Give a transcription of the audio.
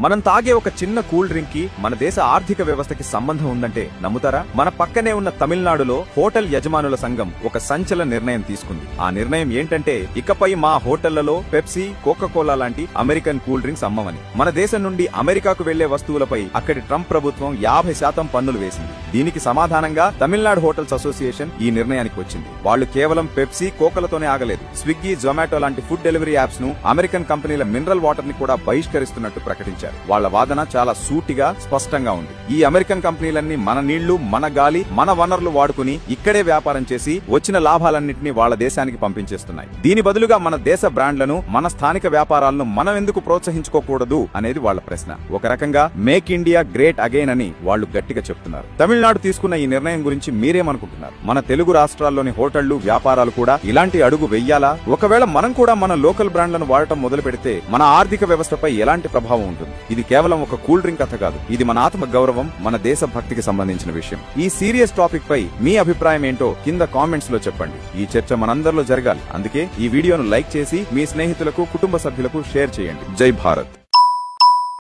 మనం తాగే ఒక చిన్న కూల్ డ్రింక్ కి మన దేశ ఆర్థిక వ్యవస్థకి సంబంధం ఉందంటే నమ్ముతారా? మన పక్కనే ఉన్న తమిళనాడులో హోటల్ యజమానుల సంఘం ఒక సంచలన నిర్ణయం తీసుకుంది. ఆ నిర్ణయం ఏంటంటే ఇకపై మా హోటళ్లలో పెప్సీ, కోకా కోలా లాంటి అమెరికన్ కూల్ డ్రింక్స్ అమ్మమని. మన దేశం నుండి అమెరికాకు వెళ్లే వస్తువులపై అక్కడి ట్రంప్ ప్రభుత్వం 50% పన్నులు వేసింది. దీనికి సమాధానంగా తమిళనాడు హోటల్స్ అసోసియేషన్ ఈ నిర్ణయానికి వచ్చింది. వాళ్ళు కేవలం పెప్సీ, కోకలతోనే ఆగలేదు. స్విగ్గీ, జొమాటో లాంటి ఫుడ్ డెలివరీ యాప్స్ ను, అమెరికన్ కంపెనీల మినరల్ వాటర్ ని కూడా బహిష్కరిస్తున్నట్టు ప్రకటించారు. వాళ్ళ వాదన చాలా సూటిగా, స్పష్టంగా ఉంది. ఈ అమెరికన్ కంపెనీలన్నీ మన నీళ్లు, మన గాలి, మన వనరులు వాడుకుని ఇక్కడే వ్యాపారం చేసి వచ్చిన లాభాలన్నింటినీ వాళ్ళ దేశానికి పంపించేస్తున్నాయి. దీని బదులుగా మన దేశ బ్రాండ్లను, మన స్థానిక వ్యాపారాలను మనం ఎందుకు ప్రోత్సహించుకోకూడదు అనేది వాళ్ళ ప్రశ్న. ఒక రకంగా మేక్ ఇండియా గ్రేట్ అగైన్ అని వాళ్ళు గట్టిగా చెప్తున్నారు. తమిళనాడు తీసుకున్న ఈ నిర్ణయం గురించి మీరేమనుకుంటున్నారు? మన తెలుగు రాష్ట్రాల్లోని హోటళ్లు, వ్యాపారాలు కూడా ఇలాంటి అడుగు వెయ్యాలా? ఒకవేళ మనం కూడా మన లోకల్ బ్రాండ్లను వాడటం మొదలు పెడితే మన ఆర్థిక వ్యవస్థపై ఎలాంటి ప్రభావం ఉంటుంది? ఇది కేవలం ఒక కూల్ డ్రింక్ కథ కాదు. ఇది మన ఆత్మ గౌరవం, మన దేశ భక్తికి సంబంధించిన విషయం. ఈ సీరియస్ టాపిక్ పై మీ అభిప్రాయం ఏంటో కింద కామెంట్స్ లో చెప్పండి. ఈ చర్చ మనందరిలో జరగాలి. అందుకే ఈ వీడియోను లైక్ చేసి మీ స్నేహితులకు, కుటుంబ సభ్యులకు షేర్ చేయండి. జై భారత్.